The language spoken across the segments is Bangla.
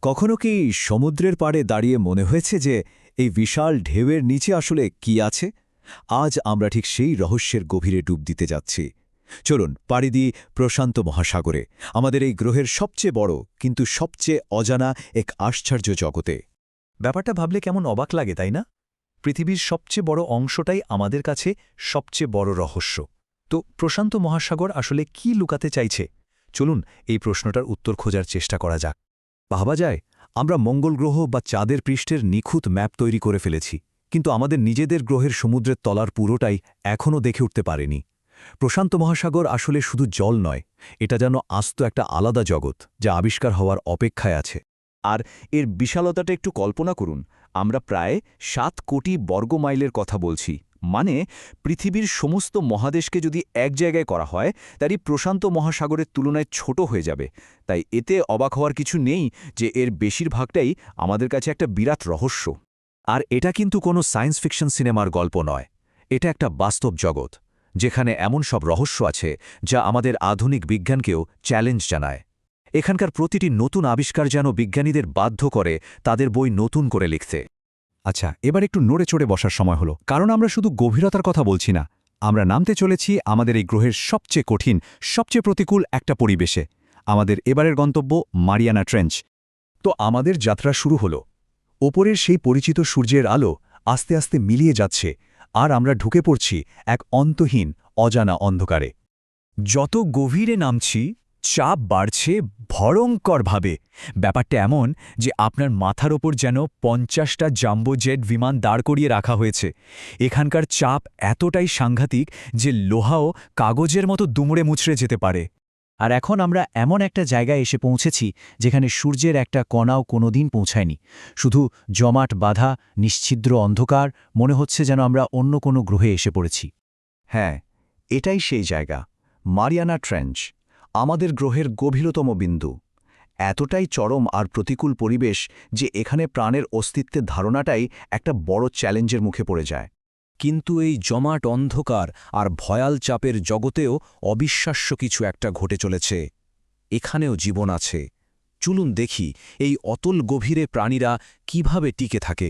কখনো কি সমুদ্রের পাড়ে দাঁড়িয়ে মনে হয়েছে যে এই বিশাল ঢেউয়ের নিচে আসলে কি আছে? আজ আমরা ঠিক সেই রহস্যের গভীরে ডুব দিতে যাচ্ছি। চলুন পাড়ি দিই প্রশান্ত মহাসাগরে, আমাদের এই গ্রহের সবচেয়ে বড় কিন্তু সবচেয়ে অজানা এক আশ্চর্য জগতে। ব্যাপারটা ভাবলে কেমন অবাক লাগে, তাই না? পৃথিবীর সবচেয়ে বড় অংশটাই আমাদের কাছে সবচেয়ে বড় রহস্য। তো প্রশান্ত মহাসাগর আসলে কি লুকাতে চাইছে? চলুন এই প্রশ্নটার উত্তর খোঁজার চেষ্টা করা যাক। ভাবা যায়, আমরা মঙ্গল গ্রহ বা চাঁদের পৃষ্ঠের নিখুঁত ম্যাপ তৈরি করে ফেলেছি, কিন্তু আমাদের নিজেদের গ্রহের সমুদ্রের তলার পুরোটাই এখনও দেখে উঠতে পারেনি। প্রশান্ত মহাসাগর আসলে শুধু জল নয়, এটা যেন আস্ত একটা আলাদা জগৎ যা আবিষ্কার হওয়ার অপেক্ষায় আছে। আর এর বিশালতাটা একটু কল্পনা করুন। আমরা প্রায় 7 কোটি বর্গমাইলের কথা বলছি। মানে পৃথিবীর সমস্ত মহাদেশকে যদি এক জায়গায় করা হয়, তারই প্রশান্ত মহাসাগরের তুলনায় ছোট হয়ে যাবে। তাই এতে অবাক হওয়ার কিছু নেই যে এর বেশিরভাগটাই আমাদের কাছে একটা বিরাট রহস্য। আর এটা কিন্তু কোনো সায়েন্স ফিকশন সিনেমার গল্প নয়, এটা একটা বাস্তব জগৎ, যেখানে এমন সব রহস্য আছে যা আমাদের আধুনিক বিজ্ঞানকেও চ্যালেঞ্জ জানায়। এখানকার প্রতিটি নতুন আবিষ্কার যেন বিজ্ঞানীদের বাধ্য করে তাদের বই নতুন করে লিখতে। আচ্ছা, এবার একটু নড়ে চড়ে বসার সময় হলো, কারণ আমরা শুধু গভীরতার কথা বলছি না, আমরা নামতে চলেছি আমাদের এই গ্রহের সবচেয়ে কঠিন, সবচেয়ে প্রতিকূল একটা পরিবেশে। আমাদের এবারের গন্তব্য মারিয়ানা ট্রেঞ্চ। তো আমাদের যাত্রা শুরু হলো। ওপরের সেই পরিচিত সূর্যের আলো আস্তে আস্তে মিলিয়ে যাচ্ছে, আর আমরা ঢুকে পড়ছি এক অন্তহীন, অজানা অন্ধকারে। যত গভীরে নামছি, চাপ বাড়ছে ভয়ঙ্করভাবে। ব্যাপারটা এমন যে আপনার মাথার ওপর যেন 50টা জাম্বো জেট বিমান দাঁড় করিয়ে রাখা হয়েছে। এখানকার চাপ এতটাই সাংঘাতিক যে লোহাও কাগজের মতো দুমড়ে মুচড়ে যেতে পারে। আর এখন আমরা এমন একটা জায়গায় এসে পৌঁছেছি যেখানে সূর্যের একটা কণাও কোনোদিন পৌঁছায়নি। শুধু জমাট বাঁধা নিশ্ছিদ্র অন্ধকার, মনে হচ্ছে যেন আমরা অন্য কোনো গ্রহে এসে পড়েছি। হ্যাঁ, এটাই সেই জায়গা, মারিয়ানা ট্রেঞ্চ, আমাদের গ্রহের গভীরতম বিন্দু। এতটাই চরম আর প্রতিকূল পরিবেশ যে এখানে প্রাণের অস্তিত্বের ধারণাটাই একটা বড় চ্যালেঞ্জের মুখে পড়ে যায়। কিন্তু এই জমাট অন্ধকার আর ভয়াল চাপের জগতেও অবিশ্বাস্য কিছু একটা ঘটে চলেছে। এখানেও জীবন আছে। চলুন দেখি এই অতল গভীরে প্রাণীরা কিভাবে টিকে থাকে।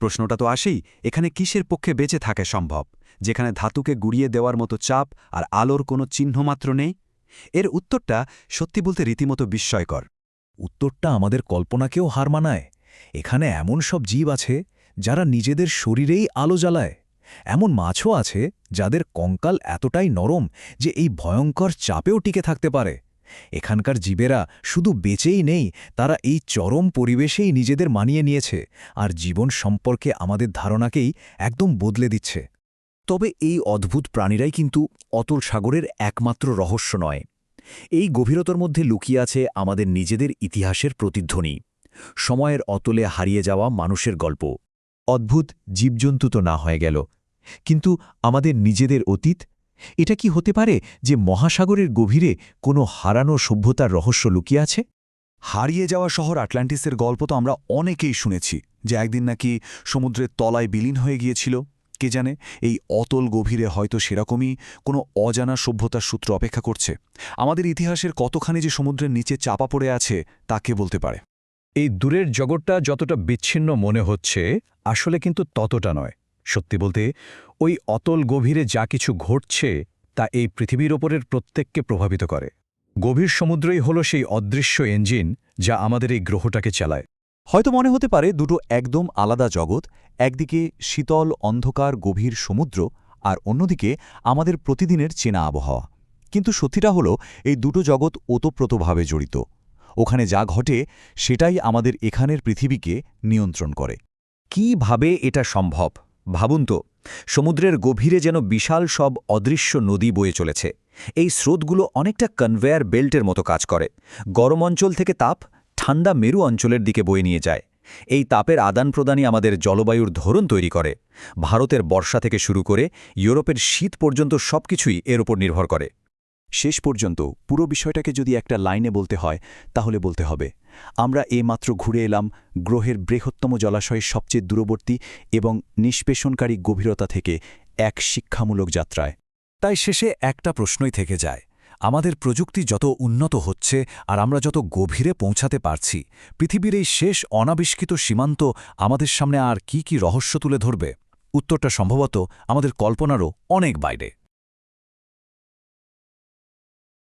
প্রশ্নটা তো আসেই, এখানে কিসের পক্ষে বেঁচে থাকে সম্ভব, যেখানে ধাতুকে গুড়িয়ে দেওয়ার মতো চাপ আর আলোর কোনো চিহ্নমাত্র নেই? এর উত্তরটা সত্যি বলতে রীতিমতো বিস্ময়কর। উত্তরটা আমাদের কল্পনাকেও হার মানায়। এখানে এমন সব জীব আছে যারা নিজেদের শরীরেই আলো জ্বালায়। এমন মাছও আছে যাদের কঙ্কাল এতটাই নরম যে এই ভয়ঙ্কর চাপেও টিকে থাকতে পারে। এখানকার জীবেরা শুধু বেঁচেই নেই, তারা এই চরম পরিবেশেই নিজেদের মানিয়ে নিয়েছে আর জীবন সম্পর্কে আমাদের ধারণাকেই একদম বদলে দিচ্ছে। তবে এই অদ্ভুত প্রাণীরাই কিন্তু অতল সাগরের একমাত্র রহস্য নয়। এই গভীরতার মধ্যে লুকিয়ে আছে আমাদের নিজেদের ইতিহাসের প্রতিধ্বনি, সময়ের অতলে হারিয়ে যাওয়া মানুষের গল্প। অদ্ভুত জীবজন্তু তো না হয়ে গেল, কিন্তু আমাদের নিজেদের অতীত, এটা কি হতে পারে যে মহাসাগরের গভীরে কোনো হারানো সভ্যতার রহস্য লুকিয়ে আছে? হারিয়ে যাওয়া শহর আটলান্টিসের গল্প তো আমরা অনেকেই শুনেছি, যে একদিন নাকি সমুদ্রের তলায় বিলীন হয়ে গিয়েছিল। কে জানে, এই অতল গভীরে হয়তো সেরকমই কোনো অজানা সভ্যতার সূত্র অপেক্ষা করছে। আমাদের ইতিহাসের কতখানি যে সমুদ্রের নিচে চাপা পড়ে আছে তা কে বলতে পারে। এই দূরের জগৎটা যতটা বিচ্ছিন্ন মনে হচ্ছে, আসলে কিন্তু ততটা নয়। সত্যি বলতে, ওই অতল গভীরে যা কিছু ঘটছে তা এই পৃথিবীর ওপরের প্রত্যেককে প্রভাবিত করে। গভীর সমুদ্রই হলো সেই অদৃশ্য ইঞ্জিন যা আমাদের এই গ্রহটাকে চালায়। হয়তো মনে হতে পারে দুটো একদম আলাদা জগৎ, একদিকে শীতল অন্ধকার গভীর সমুদ্র, আর অন্যদিকে আমাদের প্রতিদিনের চেনা আবহাওয়া। কিন্তু সত্যিটা হলো, এই দুটো জগৎ ওতপ্রোতভাবে জড়িত। ওখানে যা ঘটে সেটাই আমাদের এখানের পৃথিবীকে নিয়ন্ত্রণ করে। কিভাবে এটা সম্ভব ভাবুন তো। সমুদ্রের গভীরে যেন বিশাল সব অদৃশ্য নদী বয়ে চলেছে। এই স্রোতগুলো অনেকটা কনভেয়ার বেল্টের মতো কাজ করে। গরম অঞ্চল থেকে তাপ ঠান্ডা মেরু অঞ্চলের দিকে বয়ে নিয়ে যায়। এই তাপের আদান প্রদানই আমাদের জলবায়ুর ধরন তৈরি করে। ভারতের বর্ষা থেকে শুরু করে ইউরোপের শীত পর্যন্ত সবকিছুই এর ওপর নির্ভর করে। শেষ পর্যন্ত পুরো বিষয়টাকে যদি একটা লাইনে বলতে হয়, তাহলে বলতে হবে, আমরা এইমাত্র ঘুরে এলাম গ্রহের বৃহত্তম জলাশয়ের সবচেয়ে দূরবর্তী এবং নিষ্পেষণকারী গভীরতা থেকে এক শিক্ষামূলক যাত্রায়। তাই শেষে একটা প্রশ্নই থেকে যায়, আমাদের প্রযুক্তি যত উন্নত হচ্ছে আর আমরা যত গভীরে পৌঁছাতে পারছি, পৃথিবীর এই শেষ অনাবিষ্কৃত সীমান্ত আমাদের সামনে আর কি রহস্য তুলে ধরবে? উত্তরটা সম্ভবত আমাদের কল্পনারও অনেক বাইরে।